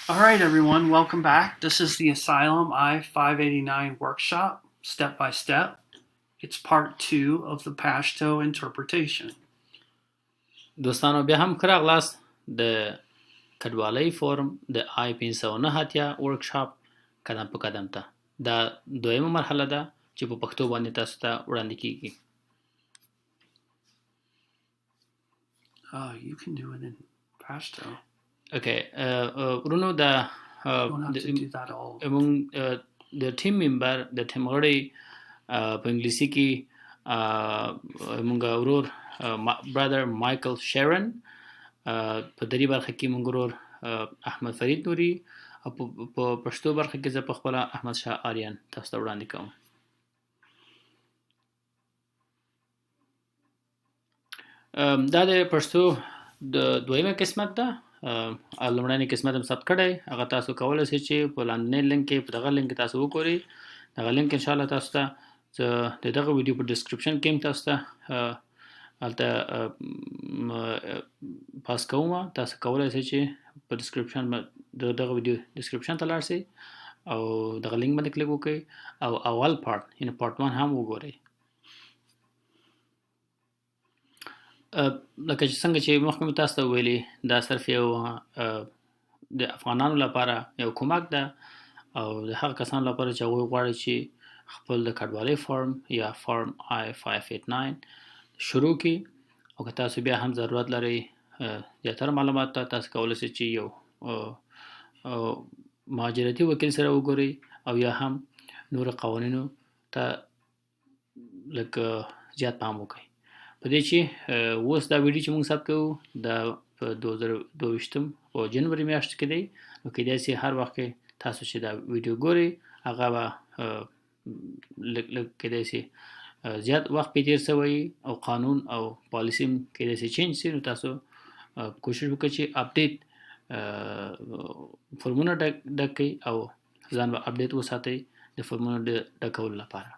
All right, everyone, welcome back. This is the Asylum I-589 workshop, step by step. It's part 2 of the PASHTO interpretation. دوستانو بیا هم ښه راغلاست د کډوالۍ فورم د I-589 ورکشاپ قدم په قدم ته. دا دویمه مرحله ده چې په پښتو باندې تاسو ته وړاندې کیږي. You can do it in PASHTO. Okay, ورونو دا You don't have to do that all. موږ د ټیم ممبر د ټیم غړي په انګلیسي کې موږ ورور برادر مایکل شیرن، په دري برخه کې موږ ورور احمد فرید نوري، او په پښتو برخه کې زه په خپله احمد شاه آریان تاسو ته وړاندې کوم. دا د پښتو د دویمه قسمت ده. لومړنی قسمت هم ثبت کړی، هغه تاسو کولی شئ چې په لاندنۍ لینک کې په دغه لینک کې تاسو وګورئ. دغه لینک انشاءالله تاسو ته زه د دغه ویډیو په ډسکرپشن کې هم تاسو ته هلته پاس کوم. تاسو کولی شئ چې په ډسکرپشن دغه ویډیو ډسکرپشن ته لاړ شئ او دغه لینک باندې کلیک وکړئ او اول پارت یعنې پارت 1 هم وګورئ. لکه چې څنګه چې مخکې مې تاسو ته ویلي، دا صرف یو د افغانانو لپاره یو کومک ده او د هغه کسانو لپاره چې هغوی غواړي چې خپل د کډوالۍ فارم یا فارم I-589 شروع کړي، او که تاسو بیا هم ضرورت لرئ زیاتره معلومات ته، تاسو کولی شئ چې یو مهاجرتي وکیل سره وګورئ او یا هم نور قوانینو ته لږ زیات پام وکړئ. په دې چې اوس دا ویډیو چې موږ ثبت کوو دا په 2022 په جنوري میاشت کې دی، نو کیدای شي هر وخت کې تاسو چې دا ویډیو ګورئ هغه به لږ کیدای شي زیات وخت پې تېر شوی او قانون او پالیسي هم کیدای شي چینج شي، نو تاسو کوشش وکړئ چې اپډیټ فورمونه ډک کړئ او ځان به اپډیټ وساتئ د فورمونو د ډکولو لپاره.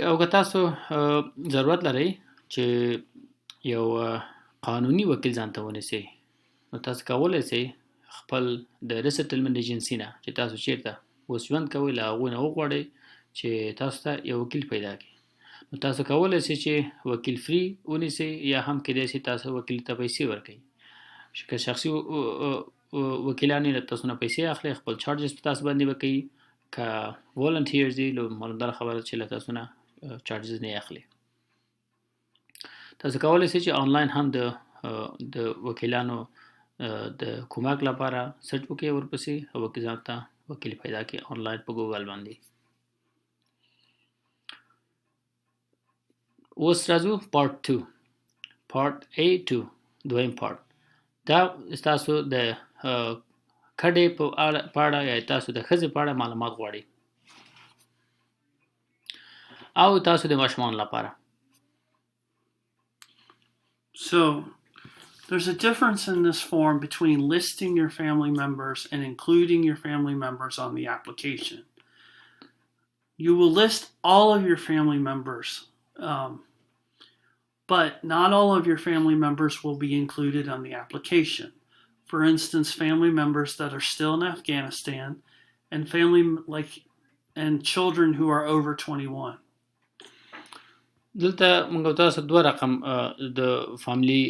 او که تاسو ضرورت لرئ چې یو قانوني وکیل ځان ته ونیسئ، نو تاسو کولی شئ خپل د ریسیټلمنټ ایجنسي نه چې تاسو چیرته اوس ژوند کوئ له هغوی نه وغواړئ چې تاسو ته یو وکیل پیدا کړي. نو تاسو کولی شئ چې وکیل فری ونیسئ یا هم کیدای شي تاسو وکیل ته پیسې ورکړئ. که شخصي وکیلان یې له تاسو نه پیسې اخلي، خپل چارجز په تاسو باندې به کوي. که والنټیرز دي، نو معلومدار خبره چې له تاسو نه چارجز نه اخلي. تاسو کولی شئ چې آنلاین هم د وکیلانو د کومک لپاره سرچ وکړئ، ورپسې او ځان ته وکیل پیدا کړئ آنلاین په ګوګل باندې. اوس راځو پارت 2 پارت A2 دویم پارت. دا تاسو د کډې په اړه یا تاسو د ښځې په اړه معلومات غواړئ او تاسو د ماشومانو لپاره. So, there's a difference in this form between listing your family members and including your family members on the application. You will list all of your family members, but not all of your family members will be included on the application. For instance, family members that are still in Afghanistan and children who are over 21. دلته موږ تاسو دوه رقم د فاملی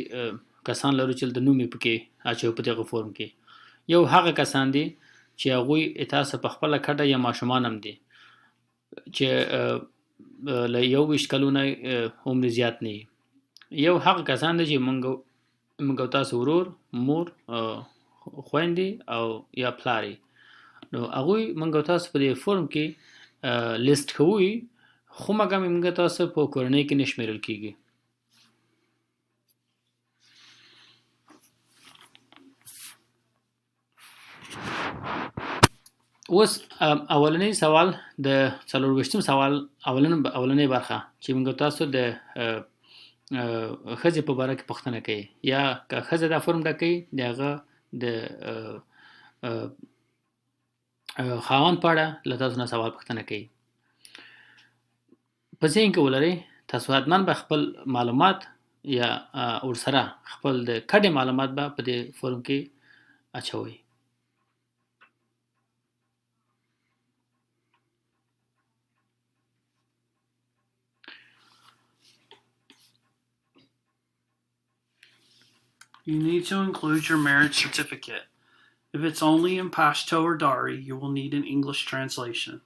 کسان لرو چې د نوم یې پکې اچو په دغه فورم کې. یو هغه کسان دي چې هغوی تاسو په خپله کډه یا ماشومان هم دي چې له 21 کلونه عمر زیات نه وي. یو هغه کسان دي چې موږ تاسو ورور، مور، خویندې او یا پلار، نو هغوی موږ تاسو په دې فورم کې لیست کوو، خو مګر موږ تاسو په کورنۍ کې نه شمیرل کیږي. اوس اولنی سوال د 24 سوال اولنی برخه چې موږ تاسو د ښځې په باره کې پوښتنه کوي، یا که ښځه دا فورم ډکوي د هغه د خاوند په اړه له تاسو نه سوال پوښتنه کوي. په ذهن کې ولرئ تاسو حتما به خپل معلومات یا ورسره خپل د کډې معلومات به په دې فورم کې اچوي. You need to include your marriage certificate. If it's only in PASHTO or DARI, you will need an English translation.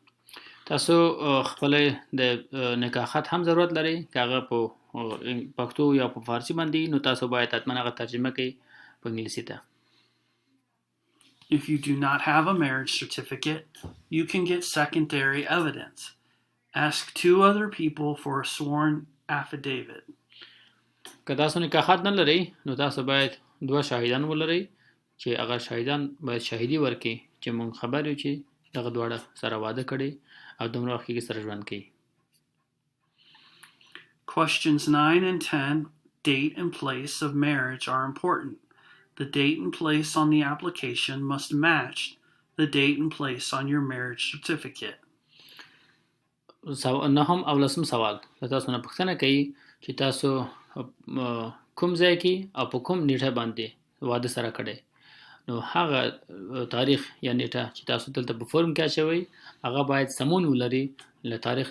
تاسو خپل د نکاح خط هم ضرورت لري که هغه په پښتو یا په فارسی باندې نو تاسو باید حتما هغه ترجمه کړئ په انګلیسي ته. If you do not have a marriage certificate, you can get secondary evidence. Ask 2 other people for a sworn affidavit. که تاسو نکاح خط نه لرئ نو تاسو باید 2 شاهدان ولرئ چې هغه شاهدان باید شاهدي ورکړي چې مونږ خبر یو چې دغه دواړه سره واده کړي او دومره وخت کې سره ژوند کوي. Questions 9 and 10, date and place of marriage, are important. The date and place on the application must match the date and place on your marriage certificate. نهم او لسم سوال تاسو نه پوښتنه کوي چې تاسو کوم ځای کې او په کوم نیټه باندې واده سره کړی نو هغه تاریخ یا نیټه چې تاسو دلته په فورم کې اچوئ هغه باید سمون ولري له تاریخ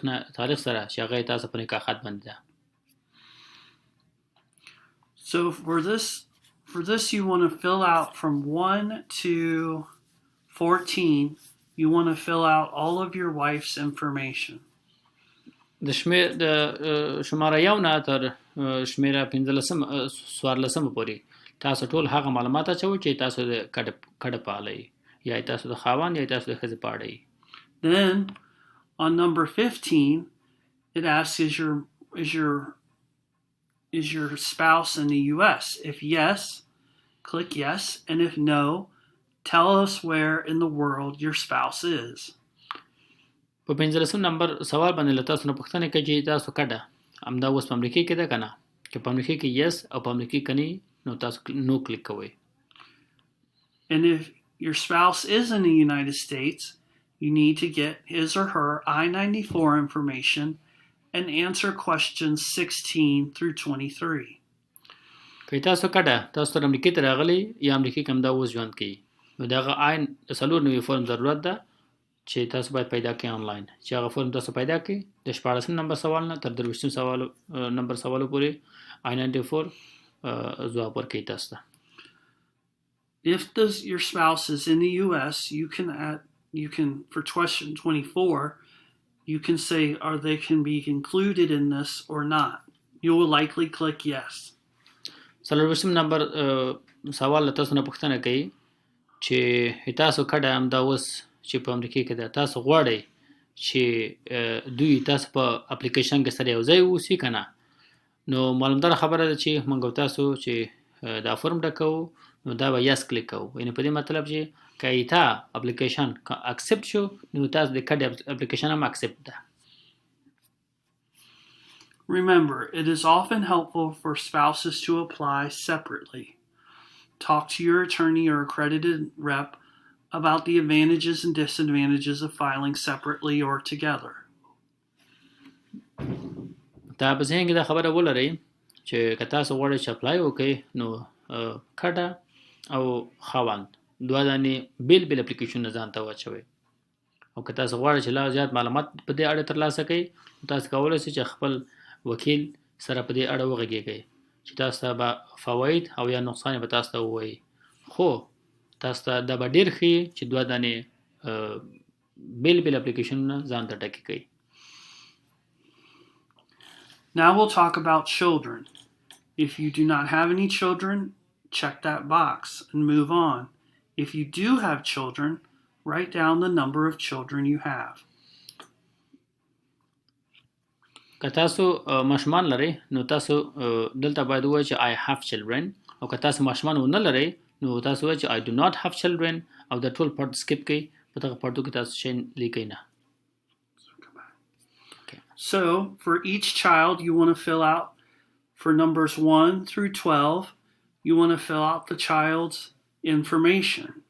سره چې هغه تاسو په نکاح خط باندې ده. So for this you want to fill out from 1 to 14, you want to fill out all of your wife's information. د شماره 1 نه تر شمیره 15 پورې تاسو ټول هغه معلومات اچوئ چې تاسو د کډه پالئ یا تاسو د خاوند یا تاسو د ښځې پاړئ. Then on number 15 it asks is your spouse in the US? If yes, click yes, and if no, tell us where in the world your spouse is. په 15 نمبر سوال باندې له تاسو نه پوښتنه کوي چې تاسو کډه همدا اوس په امریکا کې ده کنه که په امریکا کې yes او په امریکا کې نه نو تاسو نو کلیک کوئ. And if your spouse is in the United States, you need to get his or her I-94 information and answer questions 16 through 23. که تاسو کډه تاسو تر امریکا ته راغلی یا امریکا کې همدا اوس ژوند کوي نو دغه آین سلور نوې فورم ضرورت ده چې تاسو باید پیدا کړئ آنلاین چې هغه فورم تاسو پیدا کړئ د 14 نمبر سوال نه تر 23 نمبر سوالو پورې I-94 ځواب ورکړئ تاسو ته. If your spouse is in the US, you can for question 24, you can say they can be included in this or not. You will likely click yes. 14 نمبر سوال تاسو نه پوښتنه کوي چې تاسو کډه همدا اوس چې په امریکا کې ده تاسو غواړئ چې دوی تاسو په اپلیکیشن کې سره یو ځای اوسئ کنه نو معلومدار خبره ده چې موږ تاسو چې دا فورم ډکو نو دا به یس کلیک کوو یعنی په دې مطلب چې کایتا اپلیکیشن اکسپټ شو نو تاسو د کډ اپلیکیشن هم اکسپټ ده. Remember, it is often helpful for spouses to apply separately. Talk to your attorney or accredited rep about the advantages and disadvantages of filing separately or together. دا په ذهن کې دا خبره ولرئ چې که تاسو غواړئ چې اپلای وکړئ نو کډه او خاوند دوه دانې بیل اپلیکیشنونه ځان ته واچوئ او که تاسو غواړئ چې لا زیات معلومات په دې اړه ترلاسه کړئ تاسو کولی شئ چې خپل وکیل سره په دې اړه وغږیږئ چې تاسو ته به فواید او یا نقصان به تاسو ته ووایي خو تاسو ته دا به ډېر ښي چې دوه دانې بیل اپلیکیشنونه ځان ته ټاکي کړئ. Now we'll talk about children. If you do not have any children, check that box and move on. If you do have children, write down the number of children you have. که تاسو ماشومان لرئ نو تاسو دلته باید ووایئ چې I have children او که تاسو ماشومان ونه لرئ نو تاسو ووایئ چې I do not have children او د ټول پارت سکیپ کړئ په دغه پارتو کې تاسو شی لیکئ نه. So, for each child, you want to fill out, for numbers 1 through 12, you want to fill out the child's information.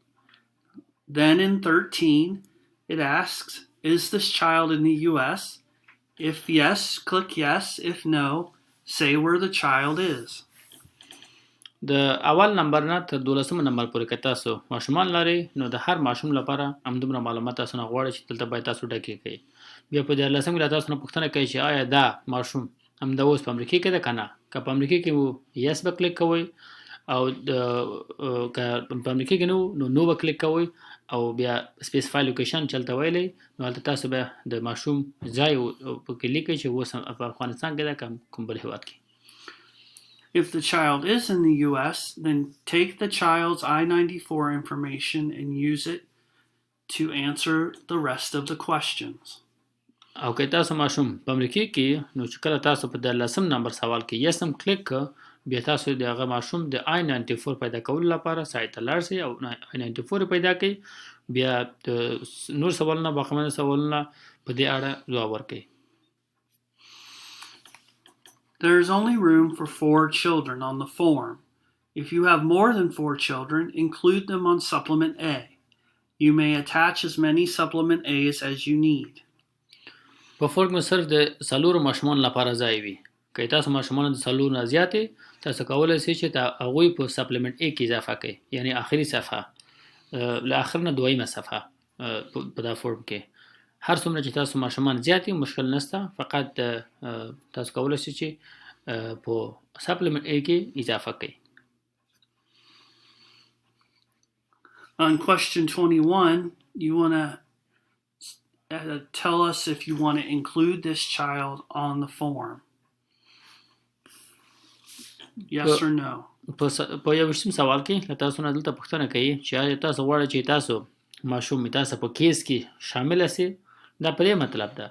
Then in 13, it asks, is this child in the US? If yes, click yes. If no, Say where the child is. د اول نمبر نه تر 12 نمبر پورې که تاسو ماشومان لري نو د هر ماشوم لپاره همدومره معلومات تاسو نه غواړي چې دلته باید تاسو ډکې کړئ. بیا په 14 کې تاسو نه پوښتنه کوي چې آیا دا ماشوم همدا اوس په امریکا کې ده که نه. که په امریکا کې وو یس به کلیک کوئ او که په امریکا کې نو نو به کلیک کوئ او بیا سپیسیفای لوکیشن چې هلته ویلی نو هلته تاسو بیا د ماشوم ځای پکې لیکئ چې اوس په افغانستان کې ده که کوم بل هېواد کې. If the child is in the U.S., then take the child's I-94 information and use it to answer the rest of the questions. او که تاسو ماشوم په امریکا کې نو چې کله تاسو په 14 نمبر سوال کې یسم کلیک کړ بیا تاسو د هغه ماشوم د I-94 پیدا کولو لپاره سایت ته لاړ شئ او I-94 پیدا کړئ بیا د نور سوالونه باقیمانه سوالونه په دې اړه ځواب ورکړئ. There is only room for 4 children on the form. If you have more than 4 children, include them on supplement A. You may attach as many supplement A's as you need. په فورم کې صرف د څلورو ماشومانو لپاره ځای وي. که تاسو ماشومان د څلورو نه زیاتې تاسو کولی شئ چې هغوی په سپلمنټ A کې اضافه کړئ یعنی آخري صفحه له آخر نه دویمه صفحه په دا فورم کې. هر څومره چې تاسو ماشومان زیات مشکل نشته فقط تاسو کولی شئ چې په سپلمنټ A کې اضافه کړئ. On question 21, you want to tell us if you want to include this child on the form. Yes or no? په یو ویشتم سوال کې له تاسو نه دلته پوښتنه کوي چې آیا تاسو غواړئ چې تاسو ماشوم تاسو په کیس کې شامل شي. دا په دې مطلب ده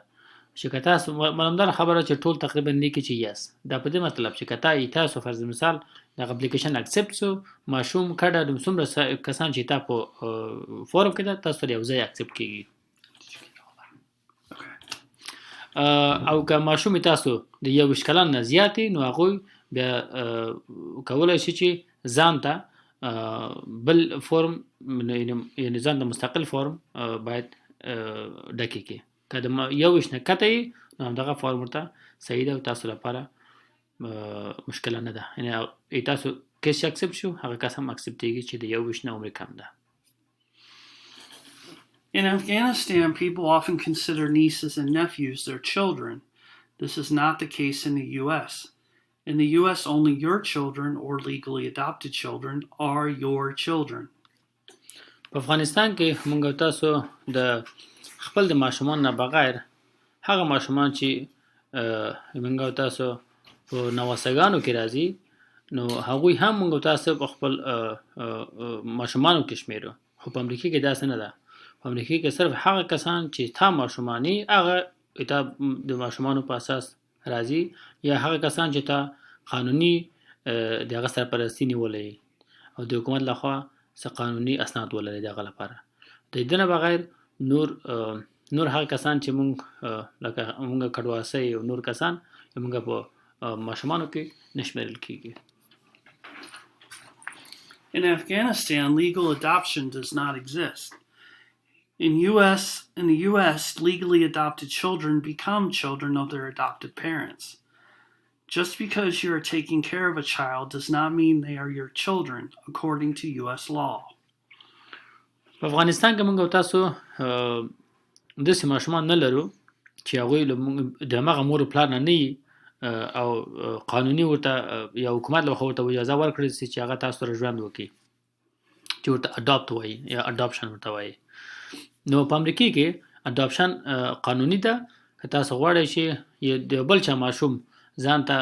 چې که تاسو معلومدار خبره چې ټول تقریبا لیکي چې یس. دا په دې مطلب چې که تاسو فرض مثال د اپلیکیشن اکسپټ سو ماشوم کډه د څومره کسان چې تا په فورم کې ده تاسو یو ځای اکسپټ کیږي. او که ماشوم تاسو د یو کلن نه زیاتې نو هغوی بیا کولی شي چې ځان ته بل فورم یعنی ځان ته مستقل فورم باید ډکې کړي. که د یو ویشت نه کته نو همدغه فورم ورته صحیح ده او تاسو لپاره مشکله نه ده. یعنی تاسو کس چې اکسپټ شو هغه کس هم اکسپټېږي چې د یو ویشت نه عمر کم ده. In Afghanistan, people often consider nieces and nephews their children. This is not the case in the U.S. In the U.S., only your children or legally adopted children are your children. په افغانستان کې موږ تاسو د خپل د ماشومان نه بغیر هغه ماشومان چې موږ تاسو په نواسګانو کې راځي نو هغوی هم موږ تاسو په خپل ماشومانو کې شمیرو. خو په امریکا کې داسې نه ده. په امریکا کې صرف هغه کسان چې تا ماشومانی هغه تا د ماشومانو په اساس راځي یا هغه کسان چې تا قانوني د هغه سرپرستی نیولې او د حکومت لخوا څه قانوني اسناد ولري دغه لپاره. د دې نه بغیر نور هغه کسان چې مونږ لکه مونږ کډواسي او نور کسان مونږ په ماشومانو کې نشمرل کیږي. In Afghanistan, legal adoption does not exist. In the U.S., legally adopted children become children of their adopted parents. Just because you are taking care of a child does not mean they are your children, according to U.S. law. په افغانستان کې موږ تاسو داسې ماشومان نه لرو چې هغوی د هغه مور پلار نه او قانوني ورته یا حکومت له خوا ورته اجازه ورکړل شي چې هغه تاسو سره ژوند وکړي چې ورته اډاپټ وایي یا اډاپشن ورته وایي. نو په امریکا کې اډاپشن قانوني ده. که تاسو غواړئ چې د بل چا ماشوم ځان ته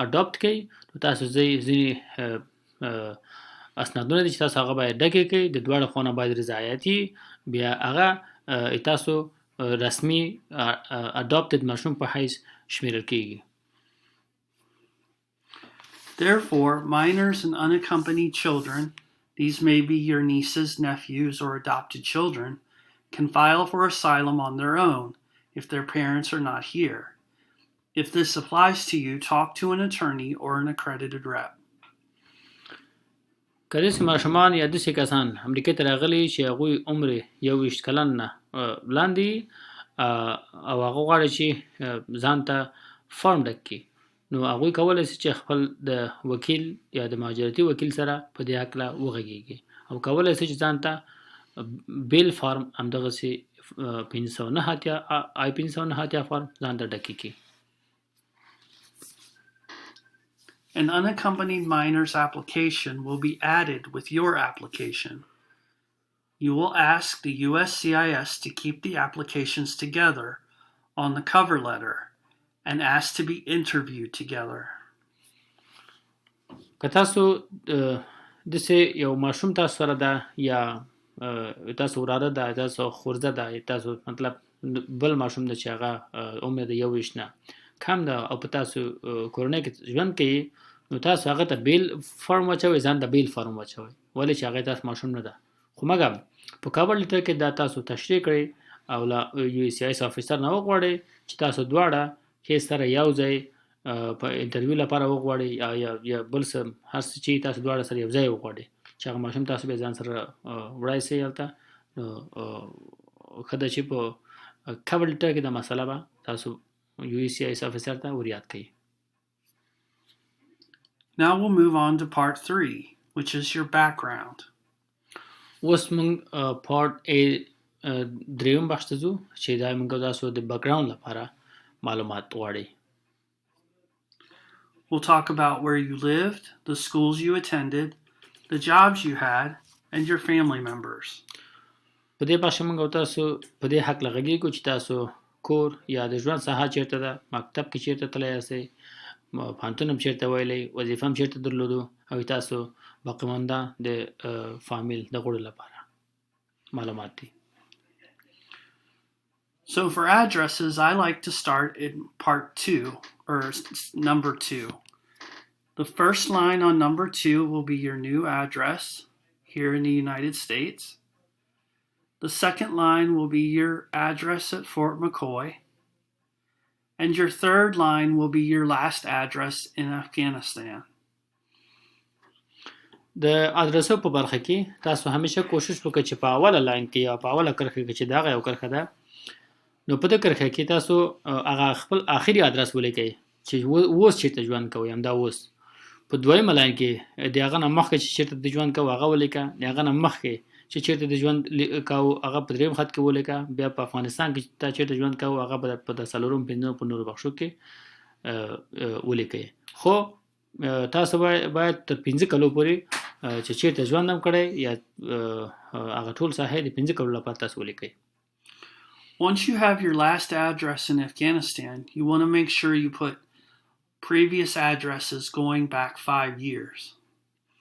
اډاپټ کړئ نو تاسو ځینې اسنادونه دي چې تاسو هغه باید ډکې کړئ. د دواړو خوا نه باید رضایت وي. بیا هغه تاسو رسمي اډاپټډ ماشوم په حیث شمیرل کیږي. Therefore, minors and unaccompanied children, these may be your nieces, nephews, or adopted children, can file for asylum on their own if their parents are not here. If this applies to you, talk to an attorney or an accredited rep. که داسې ماشومان یا داسې کسان امریکا ته راغلي چې هغوی عمر 21 کلن نه لاندې او هغه غواړي چې ځان ته فارم ډک کړي نو هغوی کولی شي چې خپل د وکیل یا د مهاجرتي وکیل سره په دې هکله وغږېږي او کولی شي چې ځان ته بیل فارم همدغسې 509 I-589 فارم ځان ته ډکې کړي. An unaccompanied minor's application will be added with your application. You will ask the USCIS to keep the applications together on the cover letter and ask to be interviewed together. که تاسو داسې یو ماشوم تاسو سره ده یا تاسو وراره ده تاسو خورزه ده تاسو مطلب بل ماشوم ده چې هغه عمر د 21 نه کم ده او په تاسو کورنۍ کې ژوند کوي نو تاسو هغه ته بیل فارم واچوئ ځان ته بیل فارم واچوئ ولې چې هغه تاسو ماشوم نه ده خو مګر په کاور لیټر کې دا تاسو تشریح کړئ او له USCIS افیسر نه وغواړئ چې تاسو دواړه کې سره یو ځای په انټرویو لپاره وغواړئ یا بل څه هر څه چې تاسو دواړه سره یو ځای وغواړئ چې هغه ماشوم تاسو به ځان سره وړای شئ هلته ښه ده چې په کاور لیټر کې دا مسله به تاسو USCIS افیسر ته ور یاد کړئ. Now we'll move on to part 3, which is your background. اوس موږ پارت A دریم بخش ته ځو چې دا موږ تاسو د بیکګراوند لپاره معلومات غواړي. We'll talk about where you lived, the schools you attended, the jobs you had, and your family members. په دې بخش موږ تاسو په دې حق لغږیږو چې تاسو کور یا د ژوند ساحه چیرته ده مکتب کې چیرته تللی یاستئ پوهنتون هم چیرته ویلی وظیفه هم چیرته درلودو او تاسو باقیمانده د فامیل د غړو لپاره معلومات دي. So for addresses, I like to start in part 2, or number 2. The first line on number 2 will be your new address here in the United States. The second line will be your address at Fort McCoy. And your third line will be your last address in Afghanistan. د ادرسو په برخه کې تاسو همیشه کوشش وکړئ چې په اوله لاین کې یا په اوله کرښه کې چې دغه یو کرښه ده نو په دې کرښه کې تاسو هغه خپل آخري ادرس ولیکئ چې اوس چیرته ژوند کوئ همدا اوس. په دویمه لاین کې د هغه نه مخکې چې چیرته د ژوند کوئ هغه ولیکه د هغه نه مخکې چې چیرته د ژوند کوو هغه په دریم خط کې ولیکه بیا په افغانستان کې تا چیرته ژوند کوو هغه په د څلورم پنځم په نورو بخشو کې ولیکئ. خو تاسو باید تر 5 کلو پورې چې چیرته ژوند هم کړی یا هغه ټول ساحه د 5 کلو لپاره تاسو ولیکئ. Once you have your last address in Afghanistan, you want to make sure you put previous addresses going back 5 years.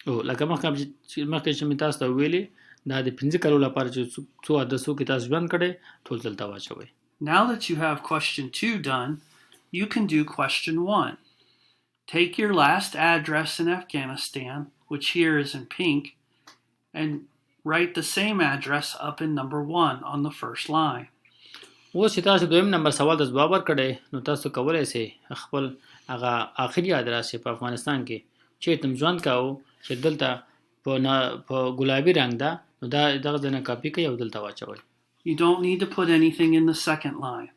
لکه مخکې چې مې تاسو ته ویلي دا د 5 کلو لپاره چې څو ادرسو کې تاسو ژوند کړی ټول دلته واچوئ. Now that you have question 2 done, you can do question 1. Take your last address in Afghanistan, which here is in pink, and write the same address up in number 1 on the first line. اوس چې تاسو دویم نمبر سوال ته ځواب ورکړئ نو تاسو کولی شئ خپل هغه آخري ادرس چې په افغانستان کې چیرته ژوند کوو چې دلته په ګلابي رنګ ده نو دا دغه ځای نه کاپي کړئ او دلته واچوئ. You don't need to put anything in the second line.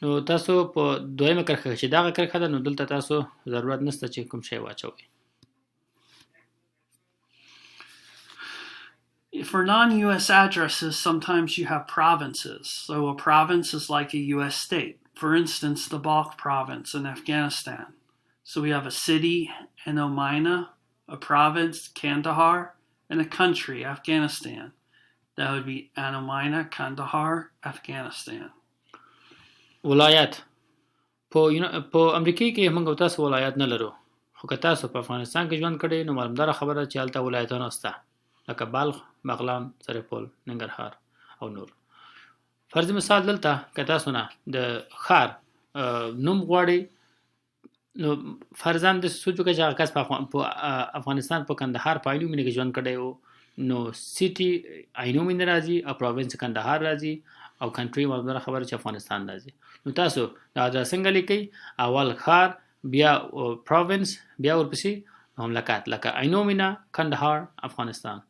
نو تاسو په دویمه کرښه چې دغه کرښه ده نو دلته تاسو ضرورت نشته چې کوم شی واچوئ. For non-US addresses, sometimes you have provinces. So a province is like a US state. For instance, the Balkh province in Afghanistan. So we have a city, Anomina, a province, Kandahar, and a country, Afghanistan. That would be Anomina, Kandahar, Afghanistan. ولایت په امریکا کې موږ تاسو ولایت نه لرو خو که تاسو په افغانستان کې ژوند کړئ نو معلومدار خبره چې هلته ولایتونه شته لکه بلخ، بغلان، سرپل، ننګرهار او نور. فرض مثال دلته که تاسو نه د ښار نوم غواړئ نو فرضاً د سوچ وکړئ چې هغه کس په افغانستان په کندهار په عینومینه کې ژوند کړی و نو سیټي عینومینه راځي او پروینس کندهار راځي او کنټري معلومدار خبره چې افغانستان راځي. نو تاسو دا ادرس څنګه لیکئ؟ اول ښار بیا پروینس بیا ورپسې مملکت لکه عینومینه کندهار افغانستان.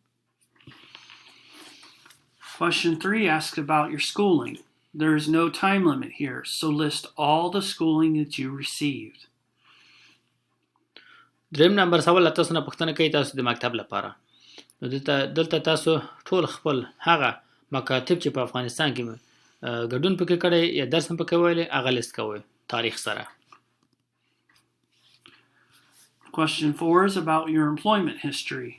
Question 3 asks about your schooling. There is no time limit here, so list all the schooling that you received. دریم نمبر سوال تاسو نه پوښتنه کوي تاسو د مکتب لپاره. نو دلته تاسو ټول خپل هغه مکاتب چې په افغانستان کې ګډون پکې کړی یا درس هم پکې ویلی هغه لیست کوئ تاریخ سره. Question 4 is about your employment history.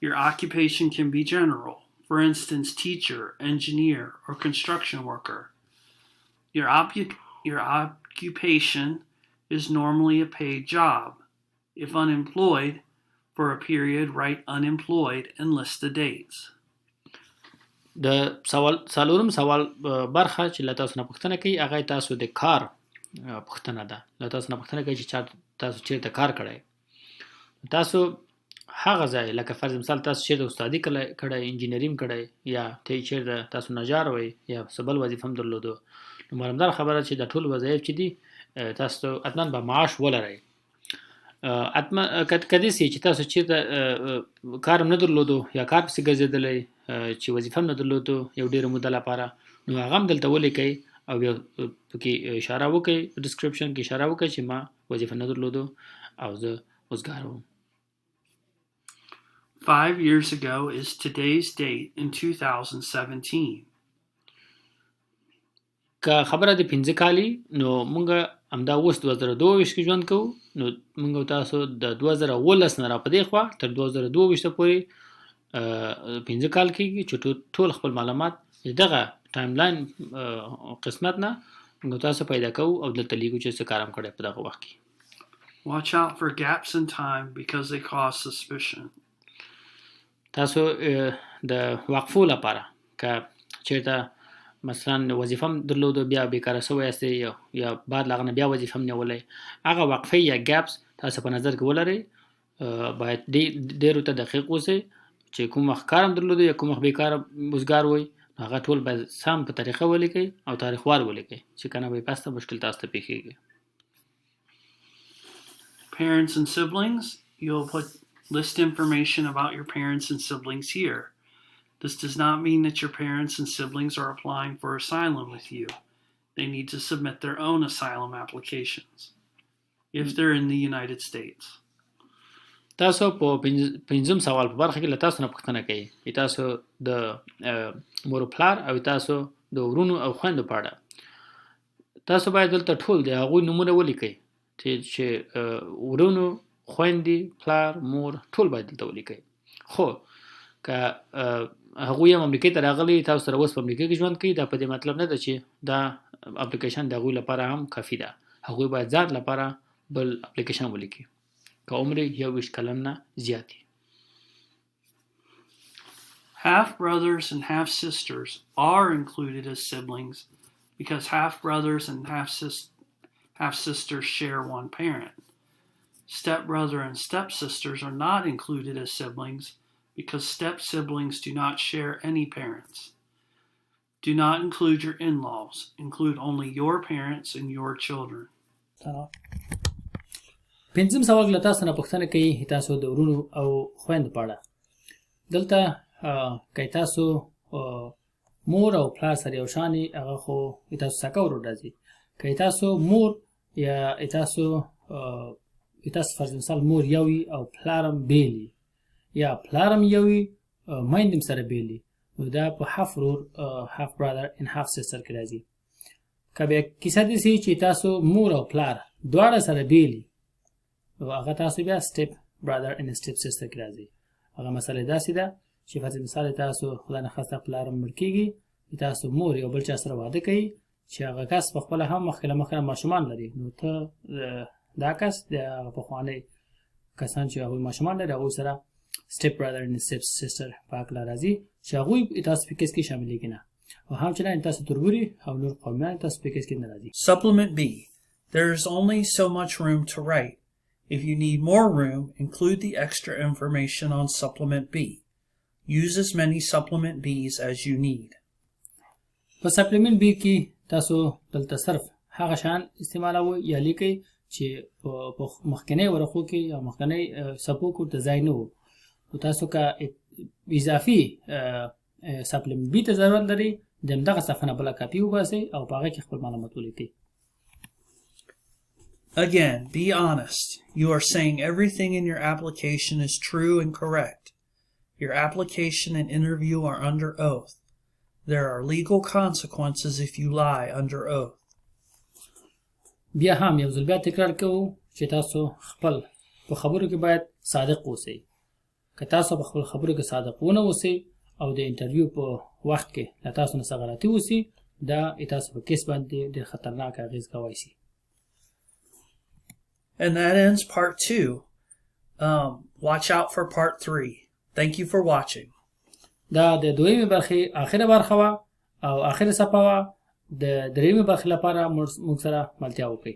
Your occupation can be general. For instance, teacher, engineer, or construction worker. Your occupation is normally a paid job. If unemployed for a period, write unemployed and list the dates. د څلورم سوال برخه چې له تاسو نه پوښتنه کوي هغه تاسو د کار پوښتنه ده. له تاسو نه پوښتنه کوي چې تاسو چیرته کار کړی. تاسو هغه ځای لکه فرض مثال تاسو چیرته استادي کړی انجینریم کړی یا چیرته تاسو نجار وئ یا څه بل وظیفه هم درلودو نو معلومدار خبره چې د ټول وظایف چې دي تاسو حتما به معاش ولرئ. حتما کدی سي چې تاسو چیرته کار هم نه درلودو یا کار پسې ګرځېدلی چې وظیفه هم نه درلودو یو ډېره موده لپاره نو هغه هم دلته ولیکئ او یو پکې اشاره وکړئ ډسکرپشن کې اشاره وکړئ چې ما وظیفه نه درلودو او زه وزګار وم. 5 years ago is today's date in 2017. که خبره د 5 کالي نو مونږ همدا اوس 2022 کې ژوند کوو نو مونږ تاسو د 2019 نه را پدې خوا تر 2022 پورې 5 کال کې چې ټول خپل معلومات دغه ټایم لاین قسمت نه مونږ تاسو پیدا کوو او دلته لیکو چې څه کارم کړی په دغه وخت کې. Watch out for gaps in time because they cause suspicion. تاسو د وقفو لپاره که چیرته مثلا وظیفه هم درلودو بیا بیکاره شوی یاستئ یا بعد له هغه نه بیا وظیفه هم نیولی هغه وقفې یا ګیپس تاسو په نظر کې ولرئ. باید ډېر ورته دقیق اوسئ چې کوم وخت کار هم درلودو یا کوم وخت بیکاره وزګار وئ هغه ټول باید سم په طریقه ولیکئ او تاریخوار ولیکئ چې کنه به پس ته مشکل تاسو ته پیښیږي. Parents and siblings, you'll list information about your parents and siblings here. This does not mean that your parents and siblings are applying for asylum with you. They need to submit their own asylum applications if they're in the United States. تاسو په پنځم سوال په برخه کې له تاسو نه پوښتنه کوي تاسو د مور پلار او تاسو د ورونو او خویندو په اړه. تاسو باید دلته ټول د هغوی نومونه ولیکئ چې ورونو خویندې پلار مور ټول باید دلته ولیکئ. خو که هغوی هم امریکې ته راغلي تاسو سره اوس په امریکې کې ژوند کوي دا په دې مطلب نه ده چې دا اپلیکیشن د هغوی لپاره هم کافي ده. هغوی باید ځان لپاره بل اپلیکیشن ولیکي که عمر 21 کلن نه زیات وي. Half brothers and half sisters are included as siblings because half brothers and half sisters share one parent. Step brother and step sisters are not included as siblings because step siblings do not share any parents. Do not include your in-laws. Include only your parents and your children. پنځم سوال له تاسو نه پوښتنه کوي تاسو د ورونو او خویندو په اړه. دلته که تاسو مور او پلار سره یو شان هغه خو تاسو څنګه ورډځي. که تاسو مور یا تاسو فرض مثال مور یوي او پلارم بیلی یا پلارم یوي مایندم سره بیلی نو دا په half brother and half sister کې راځي. که بیا کیسه داسې چې تاسو مور او پلار دواړه سره بیلی هغه تاسو بیا step brother and step sister کې راځي. هغه مسله داسې ده چې فرض مثال تاسو خدای نخواسته پلارم مړ کېږي تاسو مور یو بل چا سره واده کوي چې هغه کس په خپله هم مخکې ماشومان لري نو ته دا کس د هغه پخواني کسان چې هغوی ماشومان لري هغوی سره step brother and step sister په هکله راځي چې هغوی تاسو په کیس کې شاملېږي نه او همچنان تاسو تربوري او نور قومیان تاسو په کیس کې نه راځي. Supplement B. There is only so much room to write. If you need more room, include the extra information on Supplement B. Use as many Supplement Bs as you need. په Supplement B کې تاسو دلته صرف هغه شان استعمالوئ یا لیکئ چې په مخکنی ورقو کې یا مخکنی صفحو کې ورته ځای نه و. تاسو که اضافي Supplement B ته ضرورت لري د همدغه صفحه نه بله کاپي وباسئ او په هغه کې خپل معلومات ولیکئ. Again, be honest. You are saying everything in your application is true and correct. Your application and interview are under oath. There are legal consequences if you lie under oath. بیا هم یو ځل بیا تکرار کوو چې تاسو خپل په خبرو کې باید صادق اوسئ. که تاسو په خپل خبرو کې صادق ونه اوسئ او د انټرویو په وخت کې له تاسو نه څه غلطي وشي، دا تاسو په کیس باندې ډېر خطرناک اغېز کولی شي. And that ends part 2. Watch out for part 3. Thank you for watching. دا د دویمې برخې آخره برخه وه او آخره صفحه وه. د درېیمې برخې لپاره موږ سره ملتیا وکړئ.